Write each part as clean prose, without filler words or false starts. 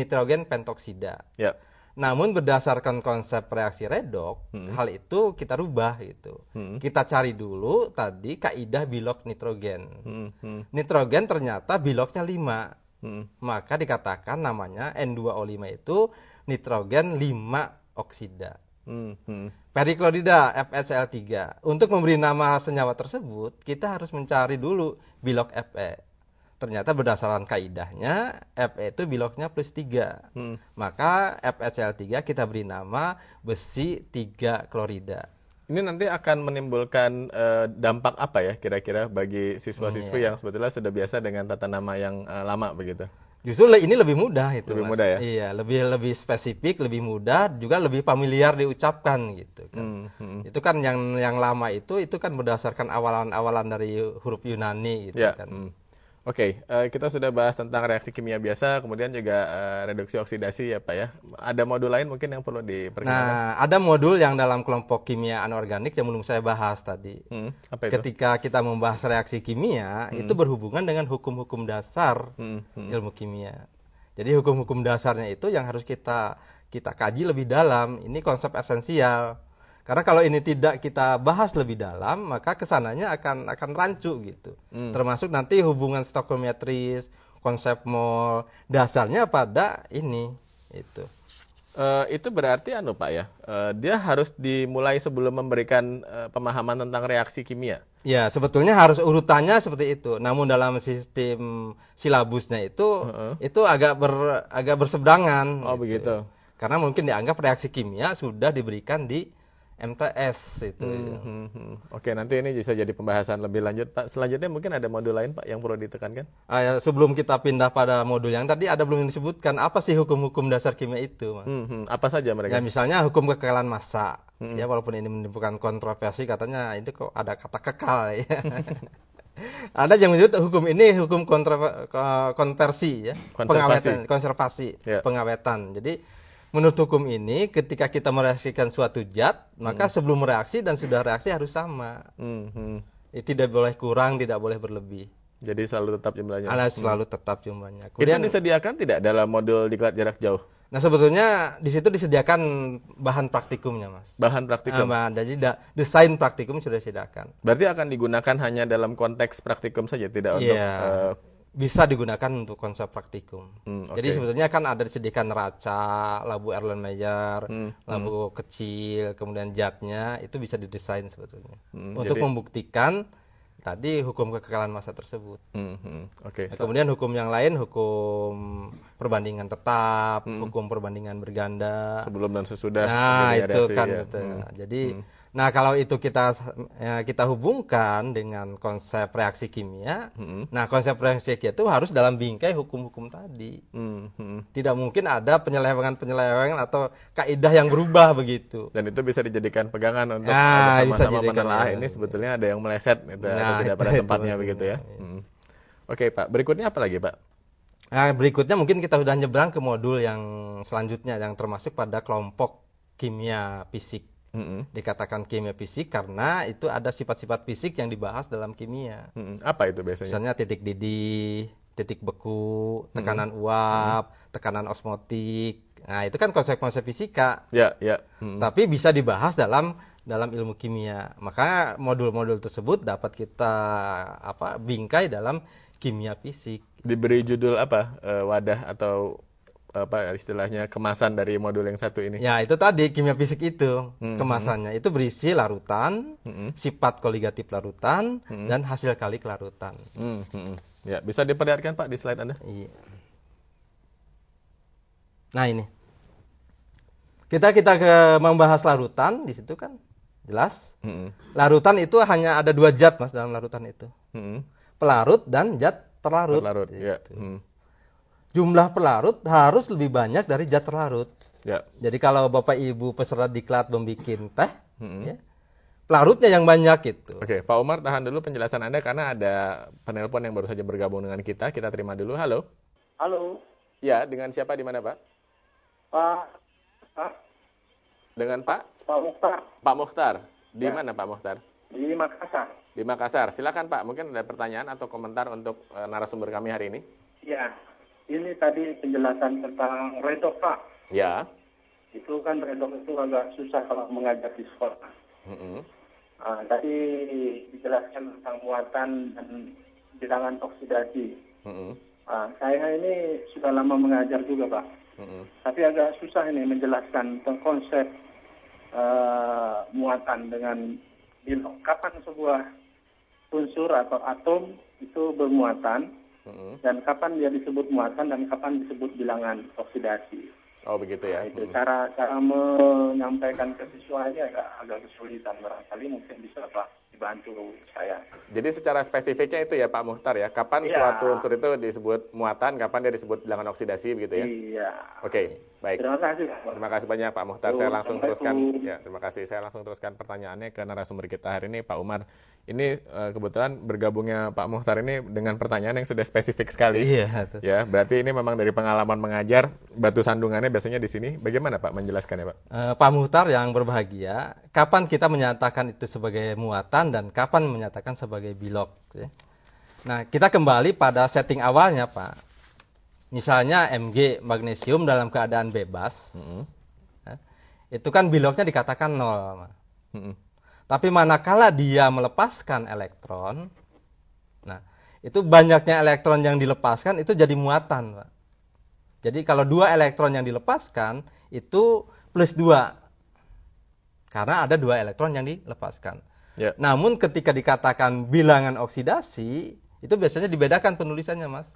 nitrogen pentoksida. Ya. Namun berdasarkan konsep reaksi redoks, hal itu kita rubah gitu. Kita cari dulu tadi kaidah bilok nitrogen. Nitrogen ternyata biloknya 5. Maka dikatakan namanya N2O5 itu nitrogen 5 oksida. Periklorida FeCl3. Untuk memberi nama senyawa tersebut, kita harus mencari dulu bilok Fe. Ternyata berdasarkan kaidahnya, Fe itu biloknya +3. Maka FeCl3 kita beri nama besi 3 klorida. Ini nanti akan menimbulkan dampak apa ya kira-kira bagi siswa-siswi yang sebetulnya sudah biasa dengan tata nama yang lama begitu? Justru ini lebih mudah itu, lebih Mas. Mudah ya? Iya, lebih spesifik, lebih mudah, juga lebih familiar diucapkan gitu kan. Itu kan yang lama itu kan berdasarkan awalan-awalan dari huruf Yunani gitu kan. Oke, kita sudah bahas tentang reaksi kimia biasa, kemudian juga reduksi oksidasi ya Pak ya. Ada modul lain mungkin yang perlu diperkenalkan? Nah, ada modul yang dalam kelompok kimia anorganik yang belum saya bahas tadi. Apa itu? Ketika kita membahas reaksi kimia, itu berhubungan dengan hukum-hukum dasar ilmu kimia. Jadi hukum-hukum dasarnya itu yang harus kita kaji lebih dalam. Ini konsep esensial. Karena kalau ini tidak kita bahas lebih dalam, maka kesananya akan rancu gitu. Termasuk nanti hubungan stoikiometris, konsep mol, dasarnya pada ini itu. Itu berarti Pak ya, dia harus dimulai sebelum memberikan pemahaman tentang reaksi kimia. Ya, sebetulnya harus urutannya seperti itu. Namun dalam sistem silabusnya itu agak berseberangan. Oh, gitu. begitu. Karena mungkin dianggap reaksi kimia sudah diberikan di MTS itu. Oke, nanti ini bisa jadi pembahasan lebih lanjut Pak. Selanjutnya mungkin ada modul lain Pak yang perlu ditekankan? Sebelum kita pindah pada modul yang tadi ada belum disebutkan apa sih hukum-hukum dasar kimia itu, Mas? Apa saja mereka? Ya misalnya hukum kekekalan massa. Ya walaupun ini menimbulkan kontroversi katanya itu kok ada kata kekal ya. Ada yang menyebut hukum ini hukum konversi ya, konservasi, pengawetan. Jadi menurut hukum ini, ketika kita mereaksikan suatu zat, maka sebelum mereaksi dan sudah reaksi harus sama. Tidak boleh kurang, tidak boleh berlebih. Jadi selalu tetap jumlahnya. Selalu tetap jumlahnya. Kemudian, itu disediakan tidak dalam modul diklat jarak jauh? Nah sebetulnya di situ disediakan bahan praktikumnya, Mas. Bahan praktikum. Jadi desain praktikum sudah disediakan. Berarti akan digunakan hanya dalam konteks praktikum saja, tidak untuk bisa digunakan untuk konsep praktikum. Jadi sebetulnya kan ada disediakan neraca, labu Erlenmeyer, labu kecil, kemudian zatnya itu bisa didesain sebetulnya untuk membuktikan tadi hukum kekekalan massa tersebut. Kemudian hukum yang lain, hukum perbandingan tetap, hukum perbandingan berganda. Sebelum dan sesudah. Nah itu kan. Jadi nah kalau itu kita hubungkan dengan konsep reaksi kimia, nah konsep reaksi kimia itu harus dalam bingkai hukum-hukum tadi. Tidak mungkin ada penyelewengan atau kaidah yang berubah begitu. Dan itu bisa dijadikan pegangan untuk bersama-sama menelaah ini sebetulnya ada yang meleset gitu, atau tidak pada tempatnya begitu ya. Oke Pak, berikutnya apa lagi Pak? Nah, berikutnya mungkin kita sudah nyebrang ke modul yang selanjutnya yang termasuk pada kelompok kimia fisik. Dikatakan kimia fisik karena itu ada sifat-sifat fisik yang dibahas dalam kimia. Apa itu biasanya? Misalnya titik didih, titik beku, tekanan uap, tekanan osmotik. Nah itu kan konsep-konsep fisika. Tapi bisa dibahas dalam ilmu kimia. Maka modul-modul tersebut dapat kita bingkai dalam kimia fisik. Diberi judul apa? Wadah atau apa istilahnya kemasan dari modul yang satu ini? Ya itu tadi kimia fisik itu kemasannya itu berisi larutan, sifat koligatif larutan dan hasil kalik larutan. Ya bisa diperlihatkan Pak di slide Anda? Iya. Nah ini kita membahas larutan di situ kan jelas. Larutan itu hanya ada 2 zat Mas dalam larutan itu, pelarut dan zat terlarut. Jumlah pelarut harus lebih banyak dari zat terlarut. Jadi kalau Bapak Ibu peserta diklat membuat teh, pelarutnya yang banyak itu. Oke, Pak Umar tahan dulu penjelasan Anda karena ada penelpon yang baru saja bergabung dengan kita. Kita terima dulu. Halo. Halo. Ya, dengan siapa di mana Pak? Pak. Dengan Pak? Pak Mukhtar. Pak Mukhtar. Di mana Pak Mukhtar? Di Makassar. Di Makassar. Silakan Pak, mungkin ada pertanyaan atau komentar untuk narasumber kami hari ini. Ya. ini tadi penjelasan tentang redox, Pak. Ya. Itu kan redox itu agak susah kalau mengajar di sekolah. Tadi dijelaskan tentang muatan dan bilangan oksidasi. Saya ini sudah lama mengajar juga, Pak. Tapi agak susah ini menjelaskan tentang konsep muatan dengan bilok. Kapan sebuah unsur atau atom itu bermuatan, dan kapan dia disebut muatan dan kapan disebut bilangan oksidasi. Oh begitu ya. Itu cara menyampaikan ke siswa ini agak kesulitan, barangkali mungkin bisa Pak dibantu saya. Jadi secara spesifiknya itu ya Pak Muhtar ya, kapan suatu unsur itu disebut muatan, kapan dia disebut bilangan oksidasi begitu ya? Iya. Oke, baik. Terima kasih Pak. Terima kasih banyak Pak Muhtar. Saya langsung teruskan. Ya, terima kasih. Saya langsung teruskan pertanyaannya ke narasumber kita hari ini, Pak Umar. Ini kebetulan bergabungnya Pak Muhtar ini dengan pertanyaan yang sudah spesifik sekali. Iya. Ya, berarti ini memang dari pengalaman mengajar, batu sandungannya biasanya di sini. Bagaimana Pak menjelaskannya Pak? Pak Muhtar yang berbahagia, kapan kita menyatakan itu sebagai muatan dan kapan menyatakan sebagai bilok? Ya? Nah, kita kembali pada setting awalnya Pak. Misalnya Mg magnesium dalam keadaan bebas, ya, itu kan biloknya dikatakan 0. Tapi manakala dia melepaskan elektron, nah itu banyaknya elektron yang dilepaskan itu jadi muatan, Pak. Jadi kalau 2 elektron yang dilepaskan itu plus 2, karena ada 2 elektron yang dilepaskan. Ya. Namun ketika dikatakan bilangan oksidasi, itu biasanya dibedakan penulisannya, Mas.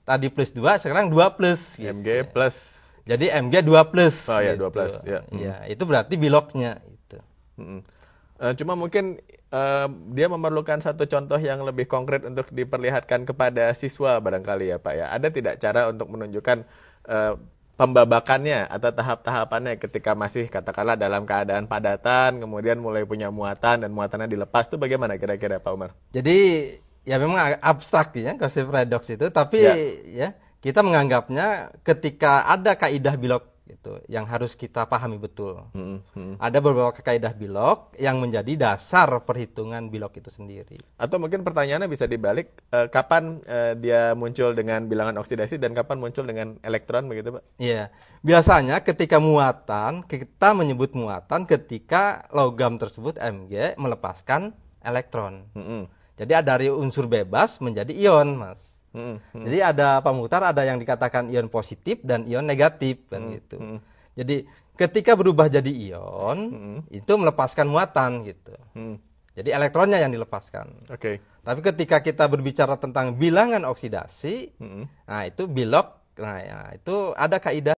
Tadi plus 2, sekarang 2 plus. Gitu. Mg plus. Jadi Mg 2 plus. Oh ya, gitu. 2 plus. Ya. Ya, itu berarti biloknya. Gitu. Cuma mungkin dia memerlukan satu contoh yang lebih konkret untuk diperlihatkan kepada siswa barangkali ya Pak ya. Ada tidak cara untuk menunjukkan pembabakannya atau tahap-tahapannya ketika masih katakanlah dalam keadaan padatan, kemudian mulai punya muatan dan muatannya dilepas, itu bagaimana kira-kira Pak Umar? Jadi ya memang abstrak ya konsep redox itu, tapi ya kita menganggapnya ketika ada kaidah bilok itu yang harus kita pahami betul. Ada beberapa kaidah bilok yang menjadi dasar perhitungan bilok itu sendiri. Atau mungkin pertanyaannya bisa dibalik, kapan dia muncul dengan bilangan oksidasi dan kapan muncul dengan elektron begitu Pak? Iya, biasanya ketika muatan, kita menyebut muatan ketika logam tersebut Mg melepaskan elektron. Jadi dari unsur bebas menjadi ion, Mas. Jadi ada Pak Muhtar, ada yang dikatakan ion positif dan ion negatif kan gitu. Jadi ketika berubah jadi ion, itu melepaskan muatan gitu. Jadi elektronnya yang dilepaskan. Oke. Tapi ketika kita berbicara tentang bilangan oksidasi, nah itu bilok, nah ya itu ada kaidah